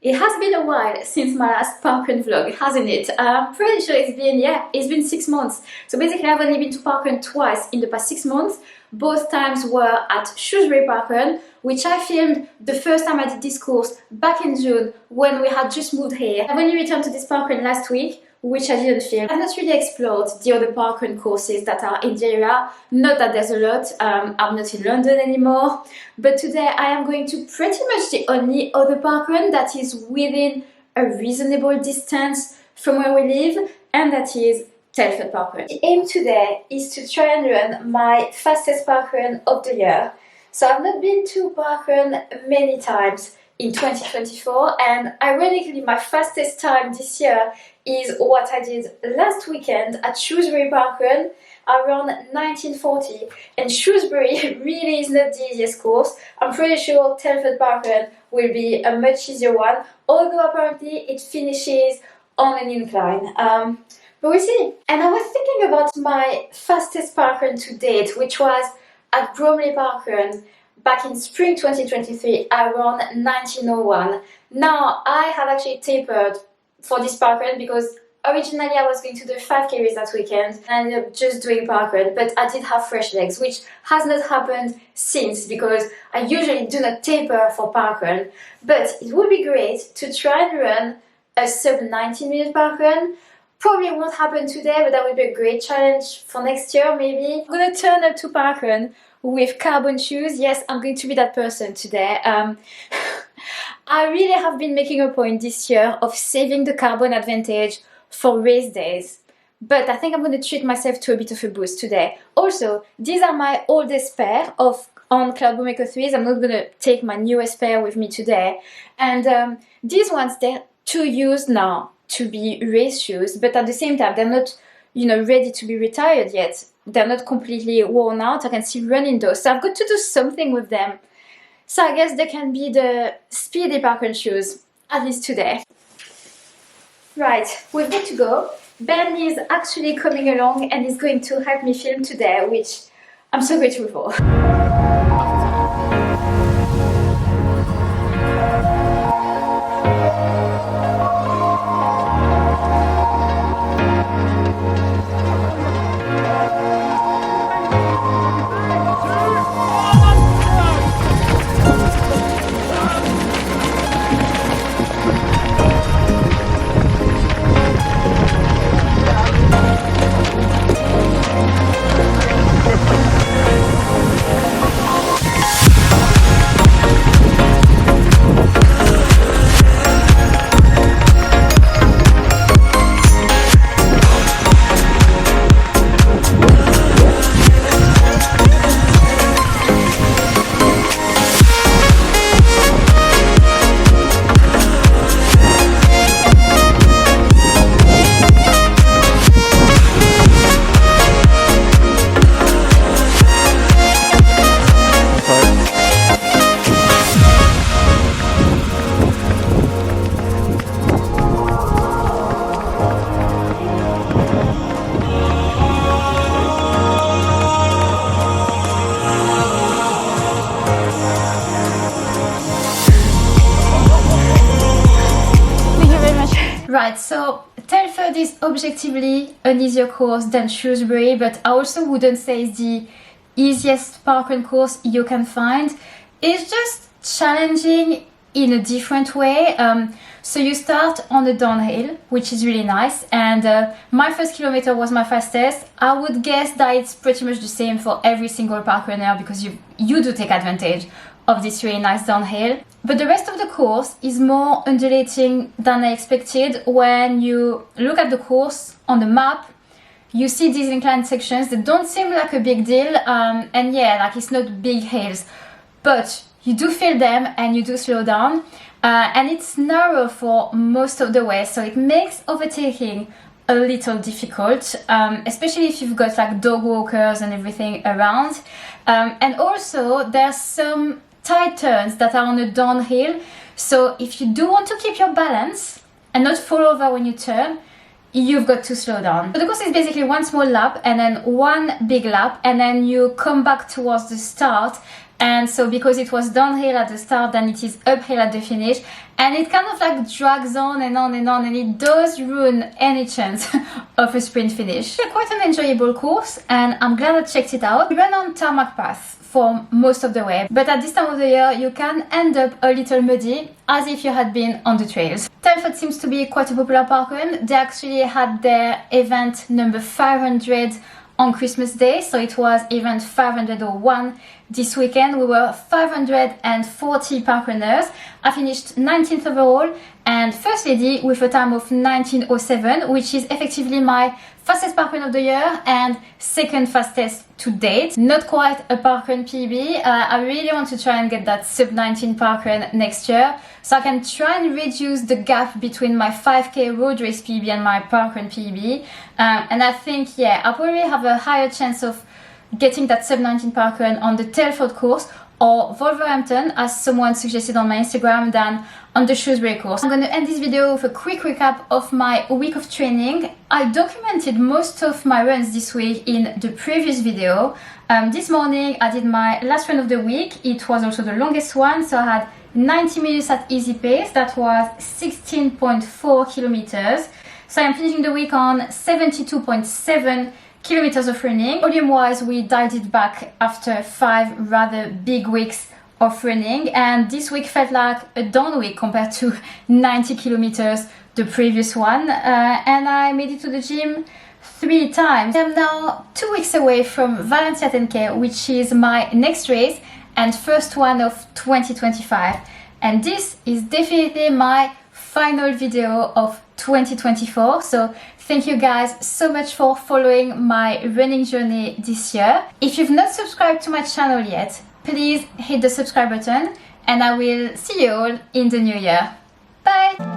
It has been a while since my last parkrun vlog, hasn't it? I'm pretty sure it's been 6 months. So basically I've only been to parkrun twice in the past 6 months. Both times were at Shrewsbury Parkrun, which I filmed the first time I did this course back in June when we had just moved here. I've only returned to this parkrun last week, which I didn't film. I've not really explored the other parkrun courses that are in the area. Not that there's a lot, I'm not in London anymore. But today I am going to pretty much the only other parkrun that is within a reasonable distance from where we live, and that is Telford Parkrun. The aim today is to try and run my fastest parkrun of the year. So I've not been to parkrun many times in 2024, and ironically my fastest time this year is what I did last weekend at Shrewsbury Parkrun around 1940. And Shrewsbury really is not the easiest course. I'm pretty sure Telford Parkrun will be a much easier one, although apparently it finishes on an incline. But we'll see. And I was thinking about my fastest parkrun to date, which was at Bromley Parkrun back in spring 2023 around 1901. Now I have actually tapered for this parkrun because originally I was going to do 5k race that weekend and I ended up just doing parkrun, but I did have fresh legs, which has not happened since because I usually do not taper for parkrun. But it would be great to try and run a sub 19-minute parkrun. Probably won't happen today, but that would be a great challenge for next year maybe. I'm gonna turn up to parkrun with carbon shoes. Yes, I'm going to be that person today. I really have been making a point this year of saving the carbon advantage for race days, but I think I'm going to treat myself to a bit of a boost today. Also, these are my oldest pair of on Cloudboom Eco 3s. I'm not going to take my newest pair with me today, and these ones, they're too used now to be race shoes, but at the same time they're not, ready to be retired yet. They're not completely worn out. I can still run in those, so I've got to do something with them. So I guess they can be the speedy parkrun shoes, at least today. Right, we're good to go. Ben is actually coming along and is going to help me film today, which I'm so grateful for. Right, so Telford is objectively an easier course than Shrewsbury, but I also wouldn't say it's the easiest parkrun course you can find. It's just challenging in a different way. So you start on the downhill, which is really nice, and my first kilometer was my fastest. I would guess that it's pretty much the same for every single parkrunner because you do take advantage of this really nice downhill. But the rest of the course is more undulating than I expected. When you look at the course on the map, you see these inclined sections that don't seem like a big deal, and yeah, like it's not big hills, but you do feel them and you do slow down, and it's narrow for most of the way, so it makes overtaking a little difficult, especially if you've got like dog walkers and everything around. And also there's some tight turns that are on a downhill, so if you do want to keep your balance and not fall over when you turn, you've got to slow down. So the course is basically one small lap and then one big lap, and then you come back towards the start. And so because it was downhill at the start, then it is uphill at the finish, and it kind of like drags on and on and on, and it does ruin any chance of a sprint finish. It's quite an enjoyable course, and I'm glad I checked it out. We ran on tarmac path for most of the way, but at this time of the year you can end up a little muddy, as if you had been on the trails. Telford seems to be quite a popular parkrun. They actually had their event number 500 on Christmas Day, so it was event 501 this weekend. We were 540 parkrunners. I finished 19th overall and first lady with a time of 19:07, which is effectively my fastest parkrun of the year and second fastest to date. Not quite a parkrun PB. I really want to try and get that sub 19 parkrun next year, so I can try and reduce the gap between my 5k road race PB and my parkrun PB. And I think, yeah, I'll probably have a higher chance of getting that sub 19 parkrun on the Telford course or Wolverhampton, as someone suggested on my Instagram, than on the Shrewsbury course. I'm going to end this video with a quick recap of my week of training. I documented most of my runs this week in the previous video. This morning I did my last run of the week. It was also the longest one, so I had 90 minutes at easy pace. That was 16.4 kilometers. So I'm finishing the week on 72.7 kilometers of running. Volume wise, we dialed it back after 5 rather big weeks of running, and this week felt like a down week compared to 90 kilometers the previous one. And I made it to the gym 3 times. I'm now 2 weeks away from Valencia 10K, which is my next race and first one of 2025, and this is definitely my final video of 2024. So thank you guys so much for following my running journey this year. If you've not subscribed to my channel yet, please hit the subscribe button, and I will see you all in the new year. Bye!